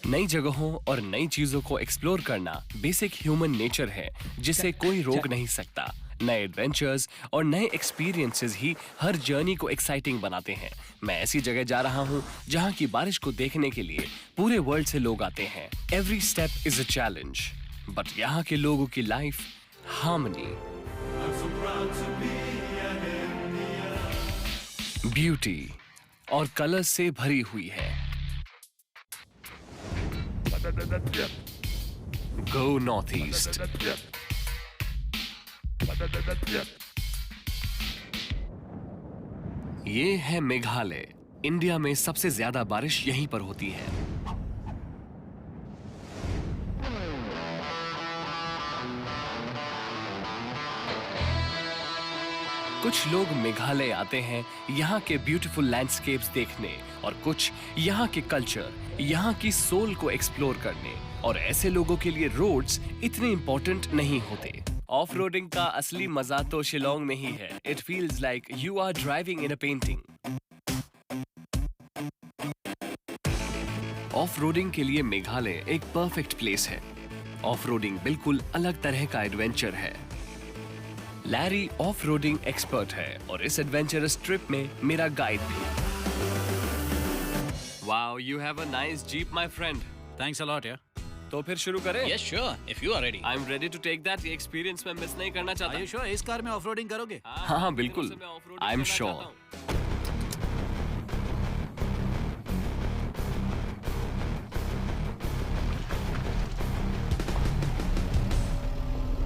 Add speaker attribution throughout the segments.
Speaker 1: नई जगहों और नई चीजों को एक्सप्लोर करना बेसिक ह्यूमन नेचर है जिसे कोई रोक नहीं सकता। नए एडवेंचर्स और नए एक्सपीरियंसेस ही हर जर्नी को एक्साइटिंग बनाते हैं। मैं ऐसी जगह जा रहा हूँ जहाँ की बारिश को देखने के लिए पूरे वर्ल्ड से लोग आते हैं। Every step is a challenge, but यहाँ के लोगों की लाइफ हार्मनी, ब्यूटी और कलर्स से भरी हुई है। गो नॉर्थ ईस्ट। ये है मेघालय। इंडिया में सबसे ज्यादा बारिश यहीं पर होती है। कुछ लोग मेघालय आते हैं यहाँ के ब्यूटीफुल लैंडस्केप्स देखने और कुछ यहाँ के कल्चर, यहाँ की सोल को एक्सप्लोर करने। और ऐसे लोगों के लिए रोड्स इतने इंपॉर्टेंट नहीं होते। ऑफ रोडिंग का असली मजा तो शिलोंग में ही है। It feels like you are driving in a painting. Off roading के लिए मेघालय एक परफेक्ट प्लेस है। ऑफ रोडिंग बिल्कुल अलग तरह का एडवेंचर है। लैरी ऑफ रोडिंग एक्सपर्ट है और इस एडवेंचरस ट्रिप में मेरा गाइड भी। Wow, you have a nice jeep my friend.
Speaker 2: Thanks a lot यार।
Speaker 1: तो फिर शुरू करें?
Speaker 2: Yes sure, if you are ready.
Speaker 1: I am ready to take that. ये एक्सपीरियंस मैं मिस नहीं करना चाहता।
Speaker 2: आर यू श्योर इस कार में ऑफ रोडिंग करोगे?
Speaker 1: हाँ, बिल्कुल। I am sure.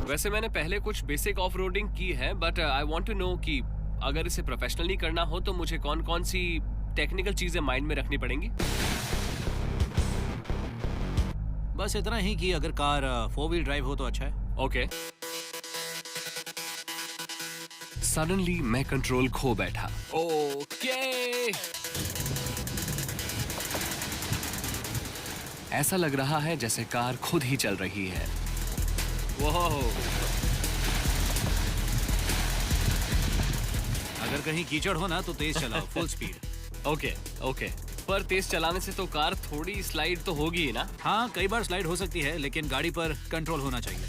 Speaker 1: वैसे मैंने पहले कुछ बेसिक ऑफ रोडिंग की है, but I want to know कि अगर इसे प्रोफेशनली करना हो तो मुझे कौन कौन सी टेक्निकल चीजें माइंड में रखनी पड़ेंगी।
Speaker 2: बस इतना ही कि अगर कार 4 व्हील ड्राइव हो तो अच्छा है।
Speaker 1: ओके। सडनली मैं कंट्रोल खो बैठा। ओके। ऐसा लग रहा है जैसे कार खुद ही चल रही है।
Speaker 2: अगर कहीं कीचड़ हो ना तो तेज चलाओ, फुल स्पीड।
Speaker 1: Okay okay. पर तेज चलाने से तो कार थोड़ी स्लाइड तो होगी ही ना?
Speaker 2: हाँ, कई बार स्लाइड हो सकती है, लेकिन गाड़ी पर कंट्रोल होना चाहिए।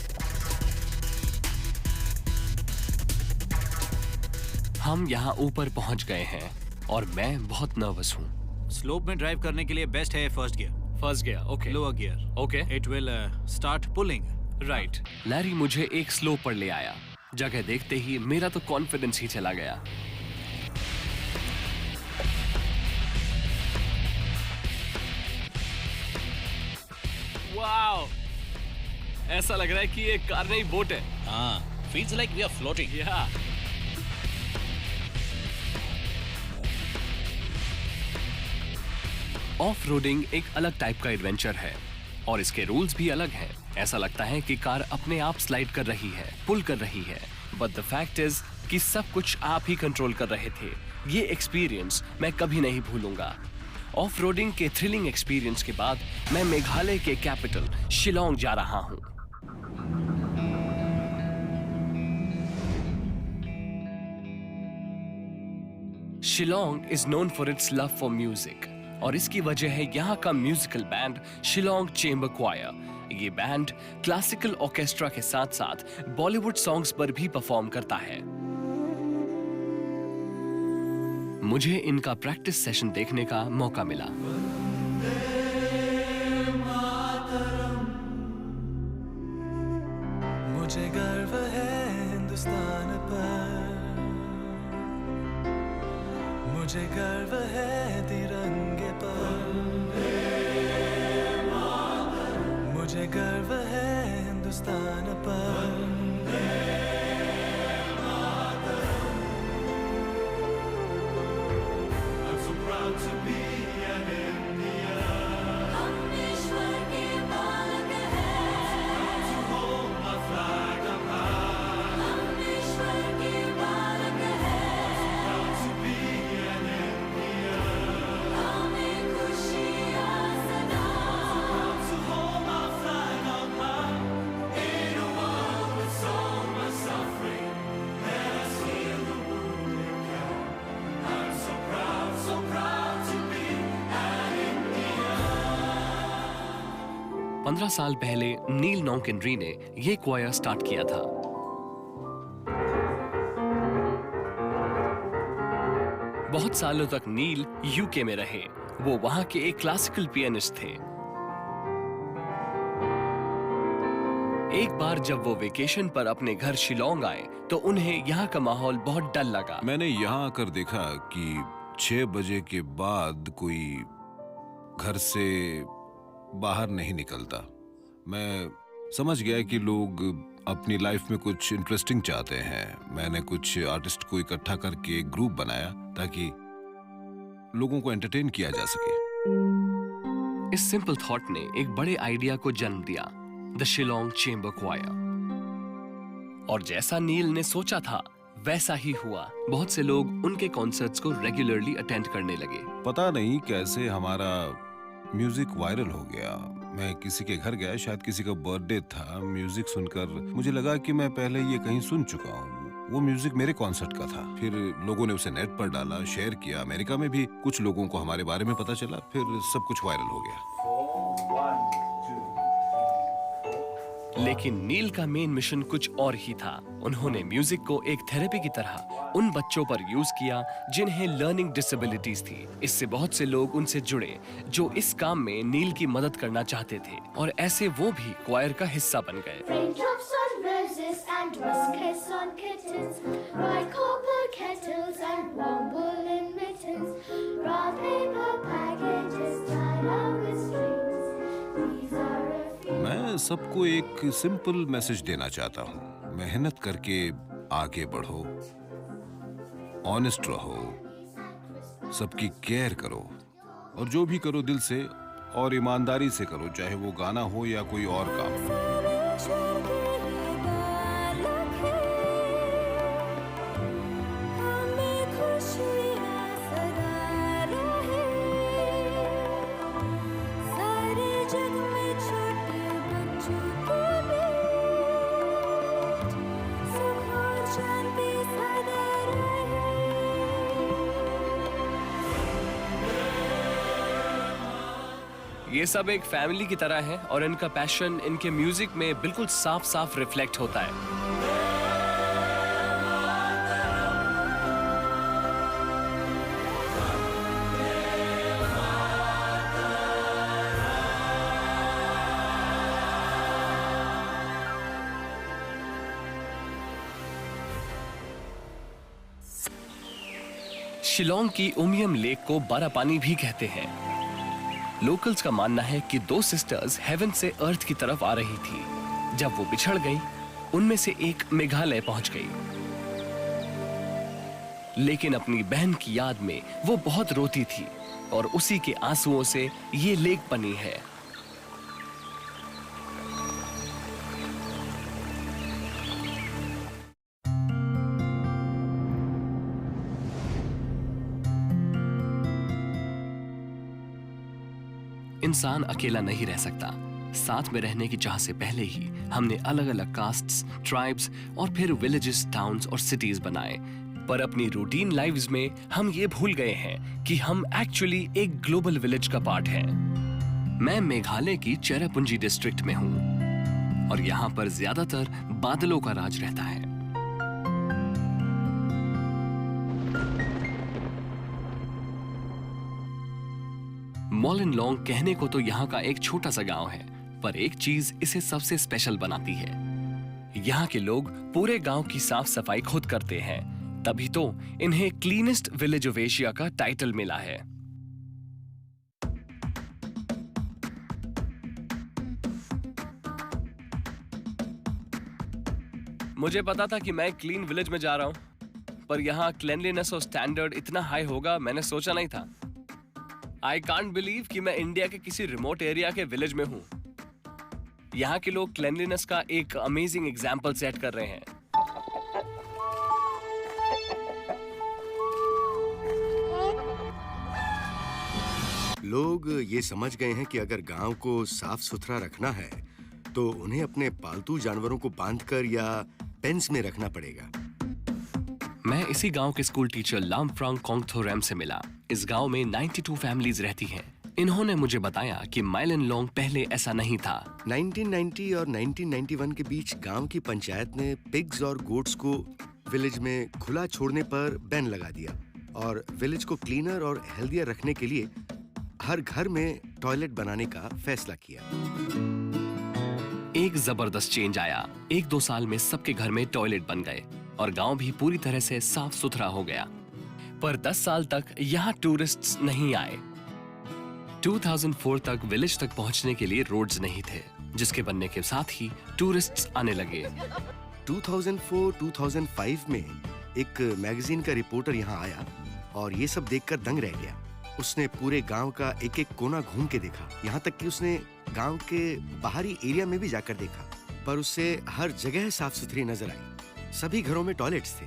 Speaker 1: हम यहाँ ऊपर पहुँच गए हैं और मैं बहुत नर्वस हूँ।
Speaker 2: स्लोप में ड्राइव करने के लिए बेस्ट है first gear.
Speaker 1: First gear, okay.
Speaker 2: Lower gear,
Speaker 1: okay.
Speaker 2: It will start pulling.
Speaker 1: Right. Larry मुझे एक स्लोप पर ले आया। जगह देखते ही मेरा तो कॉन्फिडेंस ही चला गया। वाओ, ऐसा लग रहा है कि ये कार नहीं बोट है।
Speaker 2: हाँ, feels like we are floating.
Speaker 1: Yeah. Off roading एक अलग टाइप का एडवेंचर है और इसके रूल्स भी अलग हैं। ऐसा लगता है कि कार अपने आप स्लाइड कर रही है, पुल कर रही है, बट द फैक्ट इज कि सब कुछ आप ही कंट्रोल कर रहे थे। ये एक्सपीरियंस मैं कभी नहीं भूलूंगा। ऑफ रोडिंग के थ्रिलिंग एक्सपीरियंस के बाद मैं मेघालय के कैपिटल शिलोंग जा रहा हूँ। Shillong is known for its love for music और इसकी वजह है यहाँ का musical band Shillong chamber choir. ये बैंड क्लासिकल ऑर्केस्ट्रा के साथ साथ बॉलीवुड सॉन्ग्स पर भी परफॉर्म करता है। मुझे इनका प्रैक्टिस सेशन देखने का मौका मिला।
Speaker 3: मुझे गर्व है हिंदुस्तान पर, मुझे गर्व है तिरंगे पर, मुझे गर्व है हिंदुस्तान पर।
Speaker 1: 15 साल पहले नील नॉन्केंड्री ने ये क्वायर स्टार्ट किया था। बहुत सालों तक नील यूके में रहे। वो वहां के एक क्लासिकल पियानिस्ट थे। एक बार जब वो वेकेशन पर अपने घर शिलोंग आए तो उन्हें यहाँ का माहौल बहुत डल लगा।
Speaker 4: मैंने यहाँ आकर देखा कि 6 बजे के बाद कोई घर से बाहर नहीं निकलता। मैं समझ गया कि लोग अपनी लाइफ में कुछ इंटरेस्टिंग चाहते हैं। मैंने कुछ आर्टिस्ट को इकट्ठा करके एक ग्रुप बनाया ताकि लोगों को एंटरटेन किया जा सके।
Speaker 1: इस सिंपल थॉट ने एक बड़े आइडिया को जन्म दिया, द शिलोंग चेंबर क्वायर। और जैसा नील ने सोचा था वैसा ही हुआ। बहुत से लोग उनके कॉन्सर्ट्स को रेगुलरली अटेंड करने लगे।
Speaker 4: पता नहीं कैसे हमारा म्यूजिक वायरल हो गया। मैं किसी के घर गया, शायद किसी का बर्थडे था। म्यूजिक सुनकर मुझे लगा कि मैं पहले ये कहीं सुन चुका हूँ। वो म्यूजिक मेरे कॉन्सर्ट का था। फिर लोगों ने उसे नेट पर डाला, शेयर किया। अमेरिका में भी कुछ लोगों को हमारे बारे में पता चला। फिर सब कुछ वायरल हो गया।
Speaker 1: लेकिन नील का मेन मिशन कुछ और ही था। उन्होंने म्यूजिक को एक थेरेपी की तरह उन बच्चों पर यूज किया जिन्हें लर्निंग डिसेबिलिटीज थी। इससे बहुत से लोग उनसे जुड़े जो इस काम में नील की मदद करना चाहते थे, और ऐसे वो भी क्वायर का हिस्सा बन गए।
Speaker 5: Raindrops on roses and whiskers on kittens, bright copper kettles and warm woolen mittens, brown paper packages tied up with strings. These are a few.
Speaker 4: मैं सबको एक सिंपल मैसेज देना चाहता हूँ। मेहनत करके आगे बढ़ो, ऑनेस्ट रहो, सबकी केयर करो, और जो भी करो दिल से और ईमानदारी से करो, चाहे वो गाना हो या कोई और काम।
Speaker 1: ये सब एक फैमिली की तरह है और इनका पैशन इनके म्यूजिक में बिल्कुल साफ साफ रिफ्लेक्ट होता है। शिलोंग की उमियम लेक को बारापानी भी कहते हैं। लोकल्स का मानना है कि 2 सिस्टर्स हेवन से अर्थ की तरफ आ रही थी। जब वो बिछड़ गई, उनमें से एक मेघालय पहुंच गई, लेकिन अपनी बहन की याद में वो बहुत रोती थी और उसी के आंसुओं से ये लेक बनी है। इंसान अकेला नहीं रह सकता। साथ में रहने की चाह से पहले ही हमने अलग अलग कास्ट्स, ट्राइब्स और फिर विलेजेस, टाउन्स और सिटीज बनाए। पर अपनी रूटीन लाइव्स में हम ये भूल गए हैं कि हम एक्चुअली एक ग्लोबल विलेज का पार्ट हैं। मैं मेघालय की चेरापूंजी डिस्ट्रिक्ट में हूँ और यहाँ पर ज्यादातर बादलों का राज रहता है। मॉलन लॉन्ग कहने को तो यहाँ का एक छोटा सा गांव है, पर एक चीज इसे सबसे स्पेशल बनाती है। यहाँ के लोग पूरे गांव की साफ सफाई खुद करते हैं, तभी तो इन्हें क्लीनेस्ट विलेज ऑफ एशिया का टाइटल मिला है। मुझे पता था कि मैं क्लीन विलेज में जा रहा हूँ, पर यहाँ क्लेanलीनेस और स्टैंडर्ड इतना हाई होगा मैंने सोचा नहीं था। आई कांट बिलीव कि मैं इंडिया के किसी रिमोट एरिया के विलेज में हूँ। यहाँ के लोग क्लेanलीनेस का एक अमेजिंग एग्जाम्पल सेट कर रहे हैं।
Speaker 6: लोग ये समझ गए हैं कि अगर गांव को साफ सुथरा रखना है तो उन्हें अपने पालतू जानवरों को बांधकर या पेंस में रखना पड़ेगा।
Speaker 1: मैं इसी गांव के स्कूल टीचर लामफ्रांग कोंगथोरैम से मिला। इस गांव में 92 फैमिलीज रहती हैं। इन्होंने मुझे बताया कि माइलन लोंग पहले ऐसा नहीं था।
Speaker 6: 1990 और 1991 के बीच गांव की पंचायत ने पिग्स और गोट्स को विलेज में खुला छोड़ने पर बैन लगा दिया और विलेज को क्लीनर और हेल्दियर रखने के लिए हर घर में टॉयलेट बनाने का फैसला किया।
Speaker 1: एक जबरदस्त चेंज आया। 1-2 साल में सबके घर में टॉयलेट बन गए और गांव भी पूरी तरह से साफ सुथरा हो गया। पर 10 साल तक यहाँ टूरिस्ट्स नहीं आए। 2004 तक विलेज तक पहुंचने के लिए रोड्स नहीं थे, जिसके बनने के साथ ही टूरिस्ट्स आने लगे।
Speaker 6: 2004-2005 में एक मैगजीन का रिपोर्टर यहाँ आया और ये सब देखकर दंग रह गया। उसने पूरे गांव का एक एक कोना घूम के देखा, यहाँ तक कि उसने गांव के बाहरी एरिया में भी जाकर देखा, पर उससे हर जगह साफ सुथरी नजर आई। सभी घरों में टॉयलेट्स थे।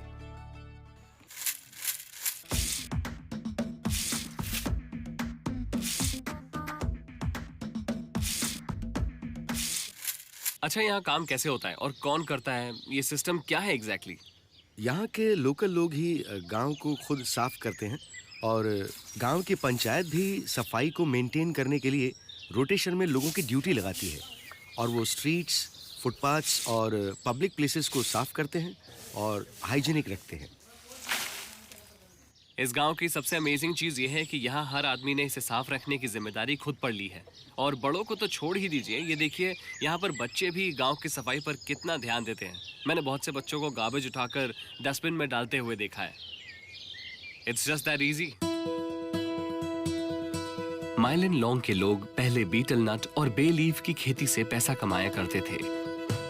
Speaker 1: अच्छा, यहाँ काम कैसे होता है और कौन करता है? ये सिस्टम क्या है एग्जैक्टली?
Speaker 6: यहाँ के लोकल लोग ही गांव को खुद साफ करते हैं और गांव की पंचायत भी सफाई को मेंटेन करने के लिए रोटेशन में लोगों की ड्यूटी लगाती है और वो स्ट्रीट्स, फुटपाथ्स और पब्लिक प्लेसेस को साफ करते हैं और हाइजीनिक रखते हैं।
Speaker 1: इस गांव की सबसे अमेजिंग चीज ये है कि यहाँ हर आदमी ने इसे साफ रखने की जिम्मेदारी खुद पर ली है और बड़ों को तो छोड़ ही दीजिए। ये देखिए, यहाँ पर बच्चे भी गांव की सफाई पर कितना ध्यान देते हैं। मैंने बहुत से बच्चों को गार्बेज उठाकर डस्टबिन में डालते हुए देखा है। It's just that easy. माइलन लोंग के लोग पहले बीटल नट और बे लीफ की खेती से पैसा कमाया करते थे,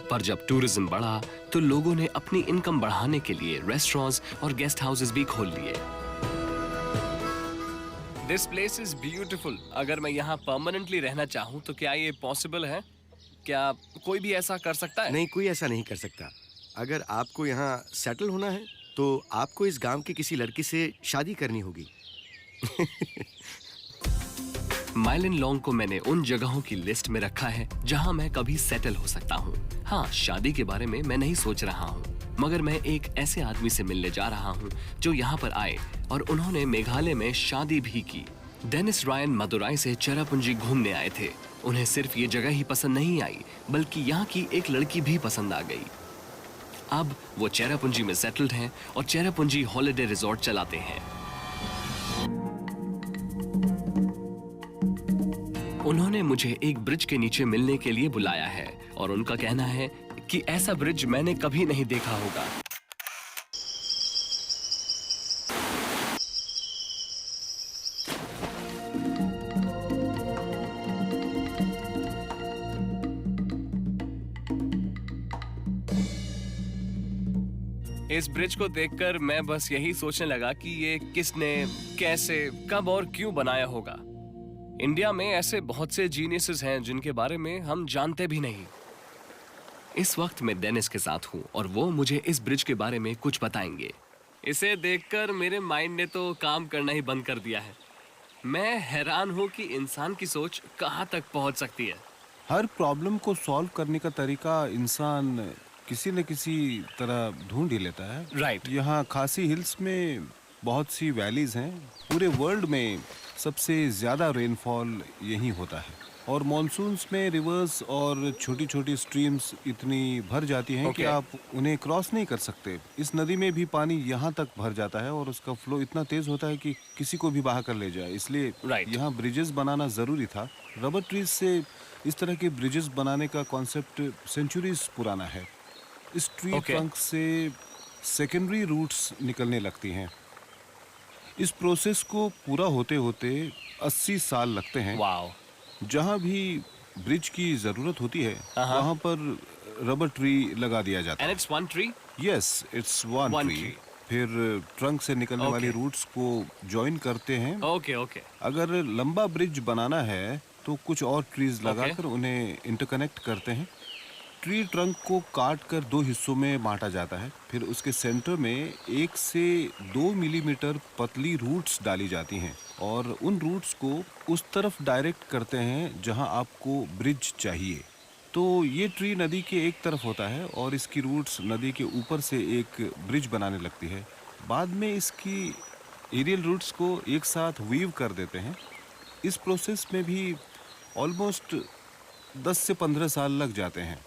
Speaker 1: पर जब टूरिज्म बढ़ा तो लोगों ने अपनी इनकम बढ़ाने के लिए रेस्टोरेंट्स और गेस्ट हाउसेस भी खोल लिए। This place is beautiful. अगर मैं यहाँ परमानेंटली रहना चाहूँ तो क्या ये पॉसिबल है? क्या कोई भी ऐसा कर सकता है?
Speaker 6: नहीं, कोई ऐसा नहीं कर सकता। अगर आपको यहाँ सेटल होना है तो आपको इस गांव की किसी लड़की से शादी करनी होगी।
Speaker 1: माइलन लोंग को मैंने उन जगहों की लिस्ट में रखा है जहां मैं कभी सेटल हो सकता हूं। हाँ, शादी के बारे में मैं नहीं सोच रहा हूं, मगर मैं एक ऐसे आदमी से मिलने जा रहा हूं जो यहां पर आए और उन्होंने मेघालय में शादी भी की। डेनिस रायन मदुराई से चेरापूंजी घूमने आए थे। उन्हें सिर्फ ये जगह ही पसंद नहीं आई, बल्कि यहाँ की एक लड़की भी पसंद आ गई। अब वो चेरापूंजी में सेटल्ड हैं और चेरापूंजी हॉलिडे रिजॉर्ट चलाते हैं। उन्होंने मुझे एक ब्रिज के नीचे मिलने के लिए बुलाया है और उनका कहना है कि ऐसा ब्रिज मैंने कभी नहीं देखा होगा। इस ब्रिज को देखकर मैं बस यही सोचने लगा कि ये किसने, कैसे, कब और क्यों बनाया होगा। इंडिया में ऐसे बहुत से जीनियसेस हैं जिनके बारे में हम जानते भी नहीं। इस वक्त मैं डेनिस के साथ हूँ और वो मुझे इस ब्रिज के बारे में कुछ बताएंगे। इसे देखकर मेरे माइंड ने तो काम करना ही बंद कर दिया है। मैं हैरान हूँ कि इंसान की सोच कहाँ तक पहुँच सकती है।
Speaker 7: हर प्रॉब्लम को सॉल्व करने का तरीका इंसान किसी न किसी तरह ढूंढ ही लेता है।
Speaker 1: राइट।
Speaker 7: यहाँ खासी हिल्स में बहुत सी वैलीज हैं। पूरे वर्ल्ड में सबसे ज़्यादा रेनफॉल यहीं होता है और मॉनसून्स में रिवर्स और छोटी छोटी स्ट्रीम्स इतनी भर जाती हैं कि आप उन्हें क्रॉस नहीं कर सकते। इस नदी में भी पानी यहाँ तक भर जाता है और उसका फ्लो इतना तेज होता है कि किसी को भी बहा कर ले जाए। इसलिए यहाँ ब्रिजेस बनाना ज़रूरी था। रबर ट्रीज से इस तरह के ब्रिजेस बनाने का कॉन्सेप्ट सेंचुरीज पुराना है। इस ट्री ट्रंक से सेकेंडरी रूट्स निकलने लगती हैं। इस प्रोसेस को पूरा होते होते 80 साल लगते हैं।
Speaker 1: वाओ।
Speaker 7: जहाँ भी ब्रिज की जरूरत होती है वहाँ पर रबर ट्री लगा दिया जाता है।
Speaker 1: And it's one tree?
Speaker 7: Yes, it's one tree. फिर ट्रंक से निकलने वाली रूट्स को जॉइन करते हैं।
Speaker 1: ओके।
Speaker 7: अगर लंबा ब्रिज बनाना है तो कुछ और ट्रीज लगाकर उन्हें इंटरकनेक्ट करते हैं। ट्री ट्रंक को काट कर 2 हिस्सों में बांटा जाता है। फिर उसके सेंटर में 1 से 2 मिलीमीटर पतली रूट्स डाली जाती हैं और उन रूट्स को उस तरफ डायरेक्ट करते हैं जहां आपको ब्रिज चाहिए। तो ये ट्री नदी के एक तरफ होता है और इसकी रूट्स नदी के ऊपर से एक ब्रिज बनाने लगती है। बाद में इसकी एरियल रूट्स को एक साथ वीव कर देते हैं इस प्रोसेस में भी ऑलमोस्ट 10 से 15 साल लग जाते हैं।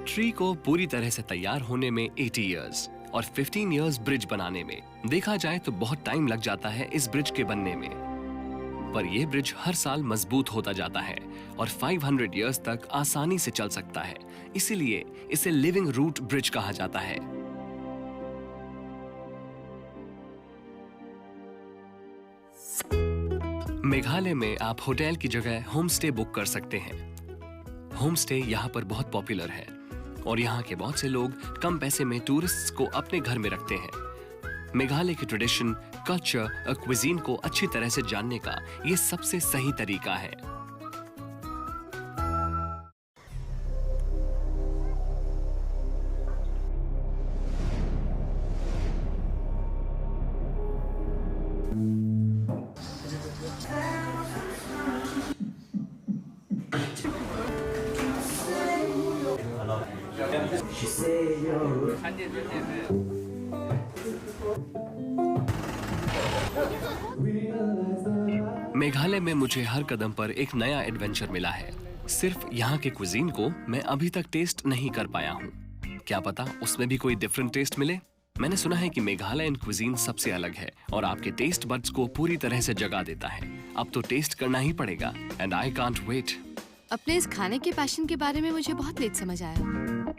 Speaker 1: ट्री को पूरी तरह से तैयार होने में 80 इयर्स और 15 इयर्स ब्रिज बनाने में। देखा जाए तो बहुत टाइम लग जाता है इस ब्रिज के बनने में, पर यह ब्रिज हर साल मजबूत होता जाता है और 500 इयर्स तक आसानी से चल सकता है। इसीलिए इसे लिविंग रूट ब्रिज कहा जाता है। मेघालय में आप होटल की जगह होम स्टे बुक कर सकते हैं। होम स्टे यहाँ पर बहुत पॉपुलर है और यहाँ के बहुत से लोग कम पैसे में टूरिस्ट्स को अपने घर में रखते हैं। मेघालय की ट्रेडिशन, कल्चर और क्विजीन को अच्छी तरह से जानने का ये सबसे सही तरीका है। मेघालय में मुझे हर कदम पर एक नया एडवेंचर मिला है। सिर्फ यहाँ के क्विजीन को मैं अभी तक टेस्ट नहीं कर पाया हूँ। क्या पता उसमें भी कोई डिफरेंट टेस्ट मिले। मैंने सुना है कि मेघालयन क्विजीन सबसे अलग है और आपके टेस्ट बड्स को पूरी तरह से जगा देता है। अब तो टेस्ट करना ही पड़ेगा एंड आई कांट वेट।
Speaker 8: अपने इस खाने के पैशन के बारे में मुझे बहुत लेट समझ आया।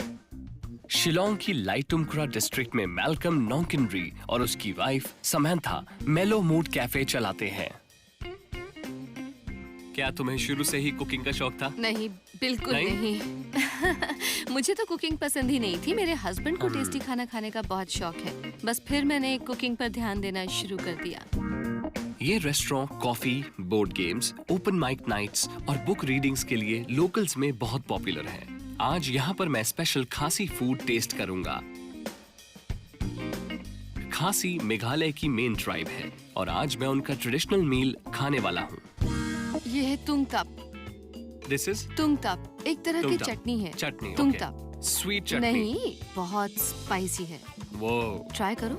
Speaker 1: शिलोंग की लाइटुमक्रा डिस्ट्रिक्ट में मैल्कम नोंकिनरी और उसकी वाइफ समंथा मेलो मूड कैफे चलाते हैं। क्या तुम्हें शुरू से ही कुकिंग का शौक था?
Speaker 8: नहीं, बिल्कुल नहीं। मुझे तो कुकिंग पसंद ही नहीं थी। मेरे हस्बैंड को टेस्टी खाना खाने का बहुत शौक है। बस फिर मैंने कुकिंग पर ध्यान देना शुरू कर दिया।
Speaker 1: ये restaurant coffee, board games, open mic nights और बुक रीडिंग्स के लिए लोकल्स में बहुत पॉपुलर है। आज यहाँ पर मैं स्पेशल खासी फूड टेस्ट करूंगा। खासी मेघालय की मेन ट्राइब है और आज मैं उनका ट्रेडिशनल मील खाने वाला हूँ।
Speaker 8: ये है तुंगताप।
Speaker 1: दिस इज
Speaker 8: तुंगताप एक तरह की
Speaker 1: तुंगताप।
Speaker 8: चटनी है।
Speaker 1: चटनी,
Speaker 8: तुंगताप
Speaker 1: स्वीट चटनी।
Speaker 8: नहीं, बहुत स्पाइसी है।
Speaker 1: वो
Speaker 8: ट्राई करो।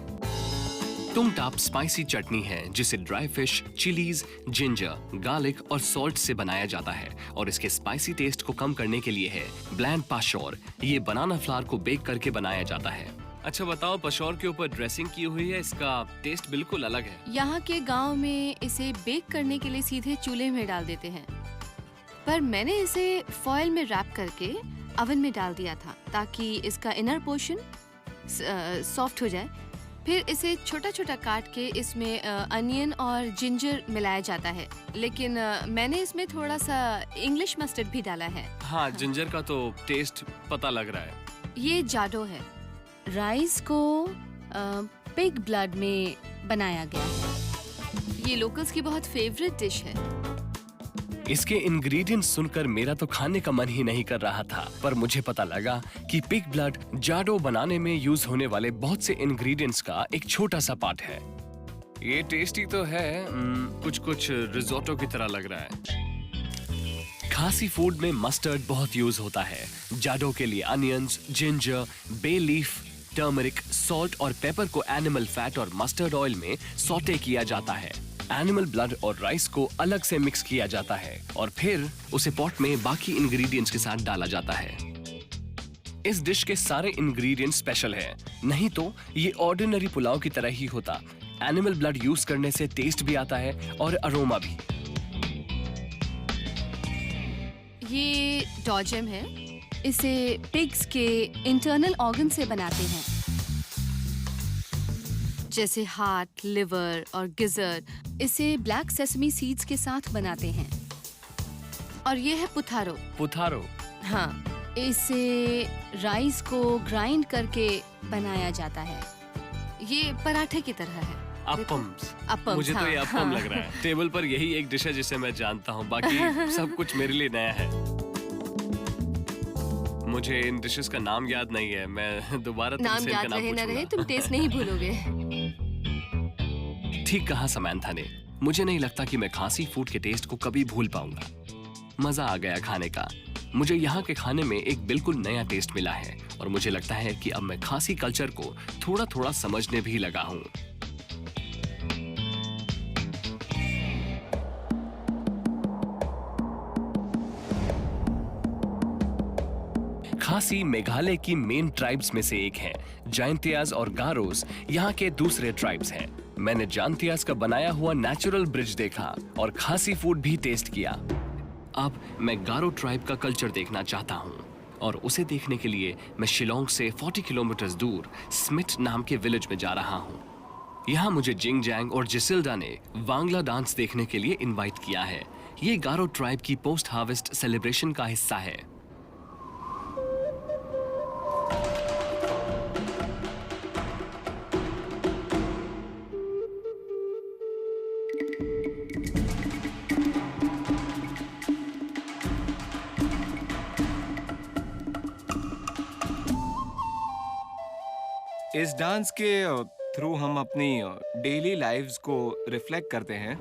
Speaker 1: तुंगताप स्पाइसी चटनी है जिसे dry fish, chillies, ginger, garlic और सॉल्ट से बनाया जाता है और इसके स्पाइसी टेस्ट को कम करने के लिए है ब्लैंड पाशोर। ये बनाना फ्लावर को बेक करके बनाया जाता है। अच्छा बताओ, पशौर के ऊपर ड्रेसिंग की हुई है, इसका टेस्ट बिल्कुल अलग है।
Speaker 8: यहाँ के गांव में इसे बेक करने के लिए सीधे चूल्हे में डाल देते हैं, पर मैंने इसे फॉयल में रैप करके ओवन में डाल दिया था ताकि इसका इनर पोर्शन सॉफ्ट हो जाए। फिर इसे छोटा छोटा काट के इसमें अनियन और जिंजर मिलाया जाता है, लेकिन मैंने इसमें थोड़ा सा इंग्लिश मस्टर्ड भी डाला है।
Speaker 1: हाँ, जिंजर का तो टेस्ट पता लग रहा है।
Speaker 8: ये जाडो है। राइस को पिग ब्लड में बनाया गया है। ये लोकल्स की बहुत फेवरेट डिश है।
Speaker 1: इसके इंग्रेडिएंट्स सुनकर मेरा तो खाने का मन ही नहीं कर रहा था, पर मुझे पता लगा कि पिग ब्लड जाडो बनाने में यूज होने वाले बहुत से इंग्रेडिएंट्स का एक छोटा सा पार्ट है। ये टेस्टी तो है, कुछ कुछ रिजोटो की तरह लग रहा है। खासी फूड में मस्टर्ड बहुत यूज होता है। जाडो के लिए onions, ginger, bay leaf, turmeric, salt और पेपर को एनिमल फैट और मस्टर्ड ऑयल में सॉटे किया जाता है। एनिमल ब्लड और राइस को अलग से मिक्स किया जाता है और फिर उसे पॉट में बाकी इंग्रेडिएंट्स के साथ डाला जाता है। इस डिश के सारे इंग्रेडिएंट्स स्पेशल हैं, नहीं तो ये ऑर्डिनरी पुलाव की तरह ही होता। एनिमल ब्लड यूज करने से टेस्ट भी आता है और अरोमा भी।
Speaker 8: ये डॉजम है। इसे पिग्स के इंटरनल ऑर्गन से बनाते हैं, जैसे हार्ट, लिवर और गिजर। इसे ब्लैक सेसमी सीड्स के साथ बनाते हैं। और ये है पुथारो।
Speaker 1: पुथारो?
Speaker 8: हाँ, इसे राइस को ग्राइंड करके बनाया जाता है। ये पराठे की तरह है।
Speaker 1: अप्पम्स।
Speaker 8: अप्पम्स,
Speaker 1: मुझे तो ये
Speaker 8: हाँ,
Speaker 1: अप्पम
Speaker 8: हाँ।
Speaker 1: लग रहा है। टेबल पर यही एक डिश है जिसे मैं जानता हूँ, बाकी सब कुछ मेरे लिए नया है। मुझे इन डिशेस का नाम याद नहीं है। मैं दोबारा
Speaker 8: नाम
Speaker 1: तुमसे
Speaker 8: याद
Speaker 1: इनका नाम
Speaker 8: रहे न रहे,
Speaker 1: पूछूंगा।
Speaker 8: तुम टेस्ट नहीं भूलोगे।
Speaker 1: ठीक कहा समंथा ने। मुझे नहीं लगता कि मैं खासी फूड के टेस्ट को कभी भूल पाऊंगा। मजा आ गया खाने का। मुझे यहाँ के खाने में एक बिल्कुल नया टेस्ट मिला है और मुझे लगता है कि अब मैं खासी कल्चर को थोड़ा थोड़ा समझने भी लगा हूँ। खासी मेघालय की मेन ट्राइब्स में से एक हैं। जैंतियाज और गारोस यहाँ के दूसरे ट्राइब्स हैं। मैंने जैंतियाज का बनाया हुआ नेचुरल ब्रिज देखा और खासी फूड भी टेस्ट किया। अब मैं गारो ट्राइब का कल्चर देखना चाहता हूँ और उसे देखने के लिए मैं शिलोंग से 40 किलोमीटर दूर स्मिट नाम के विलेज में जा रहा हूँ। यहाँ मुझे जिंगजैंग और जिसिल्डा ने वांगला डांस देखने के लिए इनवाइट किया है। ये गारो ट्राइब की पोस्ट हार्वेस्ट सेलिब्रेशन का हिस्सा है।
Speaker 9: इस डांस के थ्रू हम अपनी डेली लाइव्स को रिफ्लेक्ट करते हैं।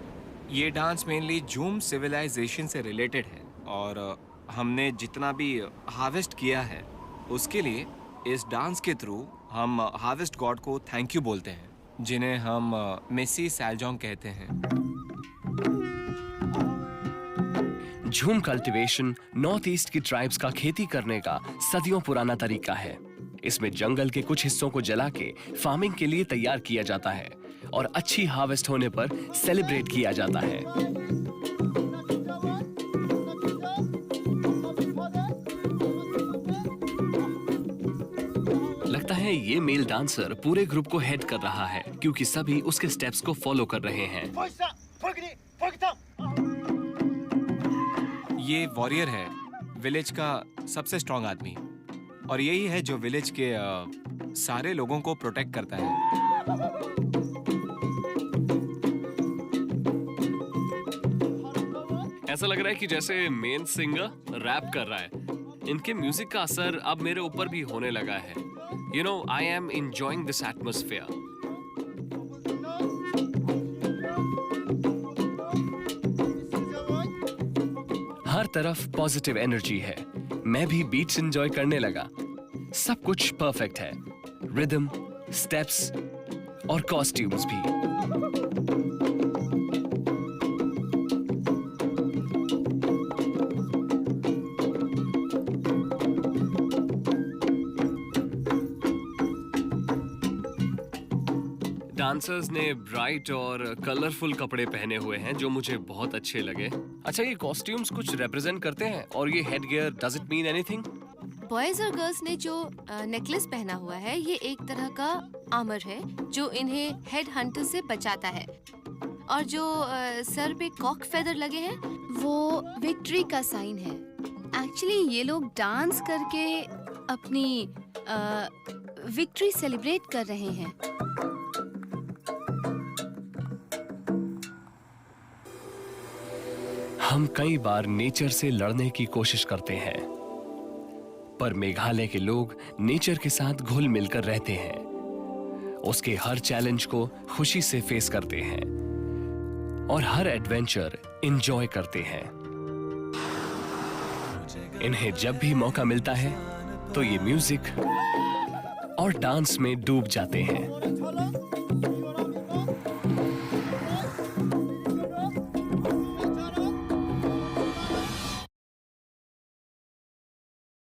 Speaker 9: ये डांस मेनली जूम सिविलाइजेशन से रिलेटेड है और हमने जितना भी हार्वेस्ट किया है उसके लिए इस डांस के थ्रू हम हार्वेस्ट गॉड को थैंक यू बोलते हैं, जिन्हें हम मेसी सैलजोंग कहते हैं।
Speaker 1: झूम कल्टीवेशन नॉर्थ ईस्ट की ट्राइब्स का खेती करने का सदियों पुराना तरीका है। इसमें जंगल के कुछ हिस्सों को जला के फार्मिंग के लिए तैयार किया जाता है और अच्छी हार्वेस्ट होने पर सेलिब्रेट किया जाता है। लगता है ये मेल डांसर पूरे ग्रुप को हेड कर रहा है क्योंकि सभी उसके स्टेप्स को फॉलो कर रहे हैं।
Speaker 9: ये वॉरियर है, विलेज का सबसे स्ट्रांग आदमी, और यही है जो विलेज के सारे लोगों को प्रोटेक्ट करता है।
Speaker 1: ऐसा लग रहा है कि जैसे मेन सिंगर रैप कर रहा है। इनके म्यूजिक का असर अब मेरे ऊपर भी होने लगा है। You know, I am enjoying this atmosphere. हर तरफ पॉजिटिव एनर्जी है। मैं भी बीट्स एंजॉय करने लगा। सब कुछ परफेक्ट है, रिदम, स्टेप्स और कॉस्ट्यूम्स भी। डांसर्स ने ब्राइट और कलरफुल कपड़े पहने हुए हैं जो मुझे बहुत अच्छे लगे। अच्छा, ये कॉस्ट्यूम्स कुछ रिप्रेजेंट करते हैं और ये head gear does it mean anything?
Speaker 8: Boys और गर्ल्स ने जो नेकलेस पहना हुआ है ये एक तरह का आर्मर है जो इन्हें हेड हंटर से बचाता है, और जो सर पे कॉक फेदर लगे हैं वो विक्ट्री का साइन है। एक्चुअली ये लोग डांस करके अपनी विक्ट्री सेलिब्रेट कर रहे हैं।
Speaker 1: हम कई बार नेचर से लड़ने की कोशिश करते हैं, पर मेघालय के लोग नेचर के साथ घुल मिलकर रहते हैं। उसके हर चैलेंज को खुशी से फेस करते हैं और हर एडवेंचर एंजॉय करते हैं। इन्हें जब भी मौका मिलता है तो ये म्यूजिक और डांस में डूब जाते हैं।